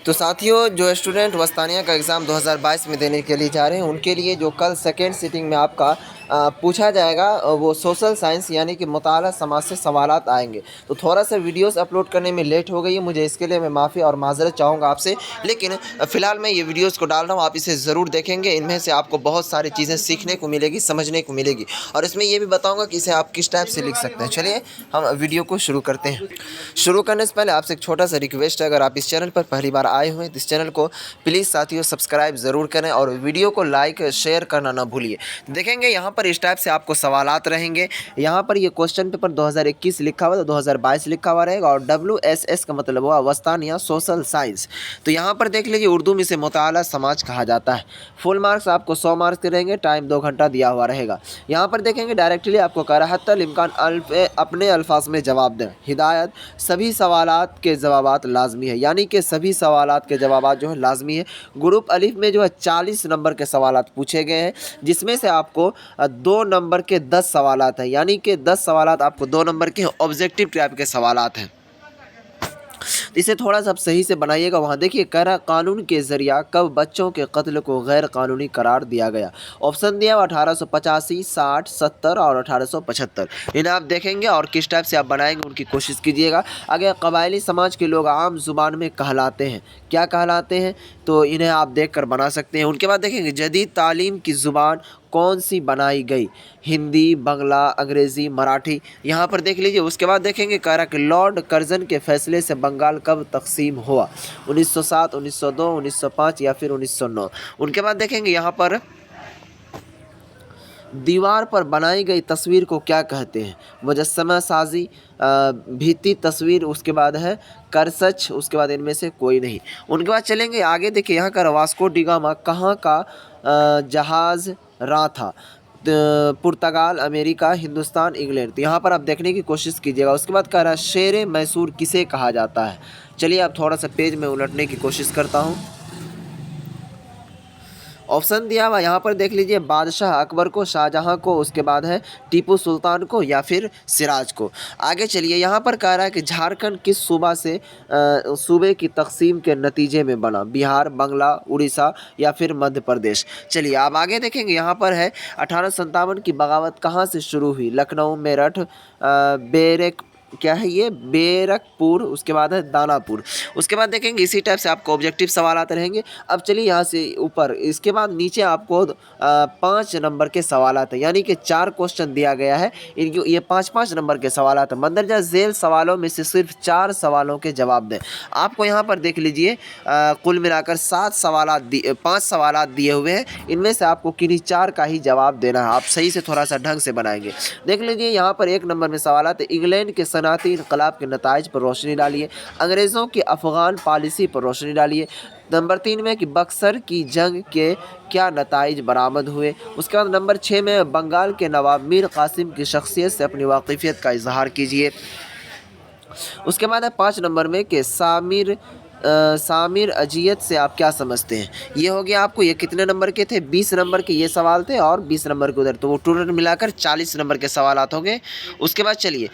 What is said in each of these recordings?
तो साथियों, जो स्टूडेंट वस्तानिया का एग्ज़ाम 2022 में देने के लिए जा रहे हैं, उनके लिए जो कल सेकेंड सिटिंग में आपका पूछा जाएगा वो सोशल साइंस यानी कि मुताला समाज से सवालात आएंगे। तो थोड़ा सा वीडियोस अपलोड करने में लेट हो गई है, मुझे इसके लिए मैं माफ़ी और माजरत चाहूँगा आपसे। लेकिन फ़िलहाल मैं ये वीडियोस को डाल रहा हूँ, आप इसे ज़रूर देखेंगे। इनमें से आपको बहुत सारी चीज़ें सीखने को मिलेगी, समझने को मिलेगी, और इसमें ये भी बताऊँगा कि इसे आप किस टाइप से लिख सकते हैं। चलिए हम वीडियो को शुरू करते हैं। शुरू करने से पहले आपसे एक छोटा सा रिक्वेस्ट है, अगर आप इस चैनल पर पहली बार आए हुए हैं तो इस चैनल को प्लीज़ साथियों सब्सक्राइब ज़रूर करें और वीडियो को लाइक शेयर करना ना भूलिए। देखेंगे यहाँ पर इस टाइप से आपको सवालात रहेंगे। यहाँ पर ये क्वेश्चन पेपर 2021 लिखा हुआ, तो 2022 लिखा हुआ रहेगा, और WSS का मतलब हुआ वस्तानिया सोशल साइंस। तो यहाँ पर देख लीजिए, उर्दू में इसे मुताला समाज कहा जाता है। फुल मार्क्स आपको 100 मार्क्स के रहेंगे, टाइम 2 घंटा दिया हुआ रहेगा। यहाँ पर देखेंगे डायरेक्टली आपको कह रहा है हत्तल इम्कान अपने अल्फाज में जवाब दें। हिदायत, सभी सवालात के जवाबात लाजमी है, यानी कि सभी सवालात के जवाबात जो है लाजमी है। ग्रुप अलिफ में जो है 40 नंबर के सवालात पूछे गए हैं, जिसमें से आपको 2 नंबर के 10 सवालात हैं, यानी कि 10 सवालात आपको 2 नंबर के ऑब्जेक्टिव टाइप के सवालात हैं। इसे थोड़ा सा आप सही से बनाइएगा। वहाँ देखिए कह रहा कानून के ज़रिया कब बच्चों के कत्ल को गैर कानूनी करार दिया गया। ऑप्शन दिया 1885, 60, 70 और 1875। इन्हें आप देखेंगे और किस टाइप से आप बनाएंगे उनकी कोशिश कीजिएगा। अगर कबायली समाज के लोग आम जुबान में कहलाते हैं, क्या कहलाते हैं, तो इन्हें आप देख कर बना सकते हैं। उनके बाद देखेंगे जदीद तालीम की ज़ुबान कौन सी बनाई गई। हिंदी, बांग्ला, अंग्रेज़ी, मराठी। यहाँ पर देख लीजिए। उसके बाद देखेंगे कह रहा कि लॉर्ड कर्जन के फैसले से बंगाल कब तकसीम हुआ। 1907, 1902, 1905 या फिर 1909। उनके बाद देखेंगे यहाँ पर दीवार पर बनाई गई तस्वीर को क्या कहते हैं। मुजस्समा साजी, भित्ति तस्वीर, उसके बाद है करसच, उसके बाद इनमें से कोई नहीं। उनके बाद चलेंगे आगे। देखिए यहाँ का वास्को डी गामा कहाँ का जहाज़ राह था। पुर्तगाल, अमेरिका, हिंदुस्तान, इंग्लैंड। तो यहाँ पर आप देखने की कोशिश कीजिएगा। उसके बाद कह रहा है शेर मैसूर किसे कहा जाता है। चलिए आप थोड़ा सा पेज में उलटने की कोशिश करता हूँ। ऑप्शन दिया हुआ यहाँ पर देख लीजिए, बादशाह अकबर को, शाहजहां को, उसके बाद है टीपू सुल्तान को या फिर सिराज को। आगे चलिए। यहाँ पर कह रहा है कि झारखंड किस सूबे की तकसीम के नतीजे में बना। बिहार, बांग्ला, उड़ीसा या फिर मध्य प्रदेश। चलिए आप आगे देखेंगे। यहाँ पर है 1857 की बगावत कहाँ से शुरू हुई। लखनऊ, मेरठ, क्या है ये, बेरकपुर, उसके बाद है दानापुर। उसके बाद देखेंगे इसी टाइप से आपको ऑब्जेक्टिव सवाल आते रहेंगे। अब चलिए यहाँ से ऊपर, इसके बाद नीचे आपको 5 नंबर के सवाल आते हैं, यानी कि 4 क्वेश्चन दिया गया है। इनकी ये 5-5 नंबर के सवाल आते हैं। मंदरजा झेल सवालों में से सिर्फ 4 सवालों के जवाब दें। आपको यहाँ पर देख लीजिए कुल मिलाकर 5 सवाल दिए हुए हैं। इनमें से आपको किन्हीं 4 का ही जवाब देना है। आप सही से थोड़ा सा ढंग से बनाएंगे। देख लीजिए यहाँ पर 1 नंबर में सवाल आते हैं, इंग्लैंड के सनाती इनकलाब के नताइज पर रोशनी डालिए। अंग्रेज़ों की अफ़गान पॉलिसी पर रोशनी डालिए। नंबर 3 में कि बक्सर की जंग के क्या नताइज बरामद हुए। उसके बाद नंबर 6 में बंगाल के नवाब मीर कासिम की शख्सियत से अपनी वाकिफ़ियत का इजहार कीजिए। उसके बाद है 5 नंबर में कि सामिर अजियत से आप क्या समझते हैं। ये हो गया आपको। ये कितने नंबर के थे, 20 नंबर के ये सवाल थे और 20 नंबर के उधर, तो वो टोटल मिलाकर 40 नंबर के सवाल होंगे। उसके बाद चलिए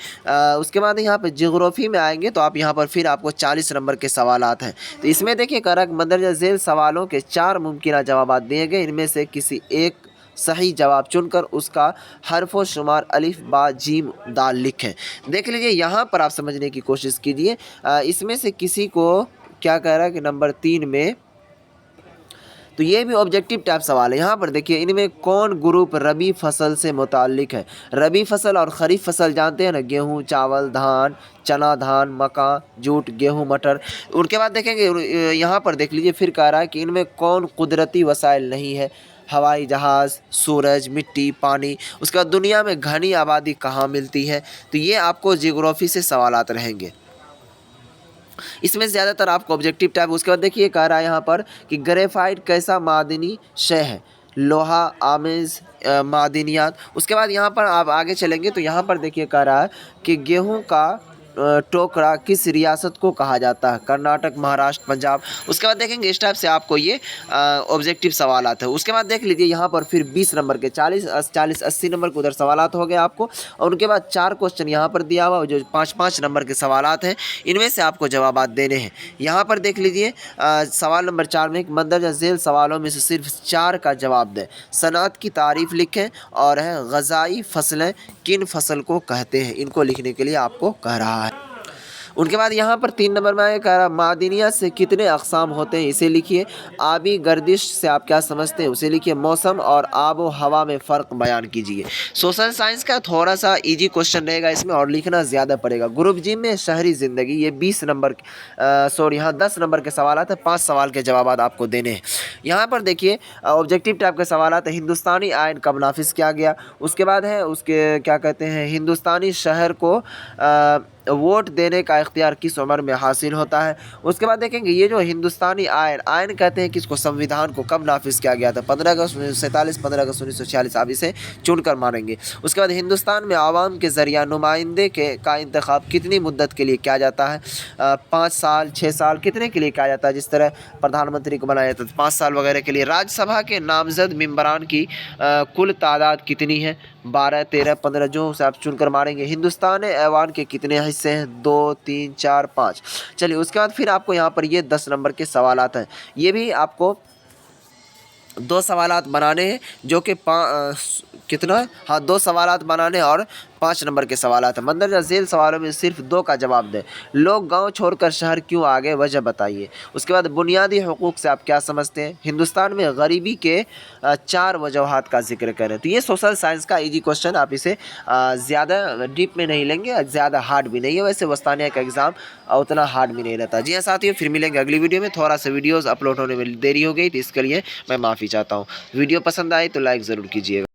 उसके बाद यहाँ पे जियोग्राफी में आएंगे, तो आप यहाँ पर फिर आपको 40 नंबर के सवाल हैं। तो इसमें देखिए करक मंदरजा झेल सवालों के 4 मुमकिन जवाब दिए गए। इनमें से किसी एक सही जवाब चुनकर उसका हरफो शुमार अलिफ, बा, जीम, दाल लिखें। देख लीजिए यहाँ पर आप समझने की कोशिश कीजिए। इसमें से किसी को क्या कह रहा है कि नंबर 3 में, तो ये भी ऑब्जेक्टिव टाइप सवाल है। यहाँ पर देखिए इनमें कौन ग्रुप रबी फसल से मुताल्लिक है। रबी फसल और खरीफ फसल जानते हैं ना, गेहूँ, चावल, धान, चना, धान, मक्का, जूट, गेहूँ, मटर। उनके बाद देखेंगे यहाँ पर देख लीजिए फिर कह रहा है कि इनमें कौन कुदरती वसाइल नहीं है। हवाई जहाज़, सूरज, मिट्टी, पानी। उसके बाद दुनिया में घनी आबादी कहाँ मिलती है। तो ये आपको जियोग्राफी से सवालात रहेंगे। इसमें ज़्यादातर आपको ऑब्जेक्टिव टाइप। उसके बाद देखिए कह रहा है यहाँ पर कि ग्रेफाइट कैसा मादनी शय है। लोहा, आमेज, मादनियात। उसके बाद यहाँ पर आप आगे चलेंगे तो यहाँ पर देखिए कह रहा है कि गेहूँ का टोकरा किस रियासत को कहा जाता है? कर्नाटक, महाराष्ट्र, पंजाब। उसके बाद देखेंगे इस टाइप से आपको ये ऑब्जेक्टिव सवाल आते हैं। उसके बाद देख लीजिए यहाँ पर फिर 20 नंबर के 40-80 नंबर के उधर सवाल हो गए आपको, और उनके बाद 4 क्वेश्चन यहाँ पर दिया हुआ जो 5-5 नंबर के सवाल हैं, इनमें से आपको जवाब देने हैं। यहाँ पर देख लीजिए सवाल नंबर 4 में मंदरजा झेल सवालों में से सिर्फ 4 का जवाब दें। सनअत की तारीफ लिखें, और है ग़ज़ाई फसलें किन फसल को कहते हैं, इनको लिखने के लिए आपको कह रहा है। उनके बाद यहाँ पर 3 नंबर में आगे कह रहा मादनियात से कितने अक़साम होते हैं, इसे लिखिए। आबी गर्दिश से आप क्या समझते हैं, उसे लिखिए। मौसम और आब व हवा में फ़र्क बयान कीजिए। सोशल साइंस का थोड़ा सा इजी क्वेश्चन रहेगा इसमें, और लिखना ज़्यादा पड़ेगा। ग्रुप जी में शहरी ज़िंदगी, ये 20 नंबर यहाँ 10 नंबर के सवाल आते हैं, 5 सवाल के जवाब आपको देने हैं। यहाँ पर देखिए ऑब्जेक्टिव टाइप के सवाल आते हैं। हिंदुस्तानी आयन कब नाफिज किया गया? उसके बाद है उसके क्या कहते हैं, हिंदुस्तानी शहर को वोट देने का इख्तियार किस उम्र में हासिल होता है? उसके बाद देखेंगे ये जो हिंदुस्तानी आयन कहते हैं किसको, संविधान को, कब नाफिज किया गया था? 15 अगस्त 1947, 15 अगस्त 1946, आप इसे चुनकर मानेंगे। उसके बाद हिंदुस्तान में आवाम के ज़रिया नुमाइंदे का इंतखाब कितनी मुद्दत के लिए किया जाता है? 5 साल, 6 साल, कितने के लिए किया जाता है? जिस तरह प्रधानमंत्री को बनाया जाता है 5 साल वगैरह के लिए। राज्यसभा के नामजद मेंबरान की कुल तादाद कितनी है? 12, 13, 15, जो से आप चुनकर मारेंगे। हिंदुस्तान ऐवान के कितने हिस्से हैं? 2, 3, 4, 5। चलिए उसके बाद फिर आपको यहाँ पर ये 10 नंबर के सवाल आते हैं। ये भी आपको 2 सवालात बनाने हैं, जो कि कितना है, हाँ 2 सवालात बनाने और 5 नंबर के सवाल हैं। मंदरजा झेल सवालों में सिर्फ 2 का जवाब दें। लोग गांव छोड़कर शहर क्यों आ गए, वजह बताइए। उसके बाद बुनियादी हुकूक से आप क्या समझते हैं? हिंदुस्तान में गरीबी के 4 वजूहात का जिक्र करें। तो ये सोशल साइंस का इजी क्वेश्चन, आप इसे ज़्यादा डीप में नहीं लेंगे, ज़्यादा हार्ड भी नहीं है। वैसे वस्तानिया का एग्ज़ाम उतना हार्ड भी नहीं रहता। जी हाँ साथियों, फिर मिलेंगे अगली वीडियो में। थोड़ा सा वीडियोज़ अपलोड होने में देरी हो गई, तो इसके लिए मैं माफ़ी चाहता हूँ। वीडियो पसंद आए तो लाइक ज़रूर कीजिएगा।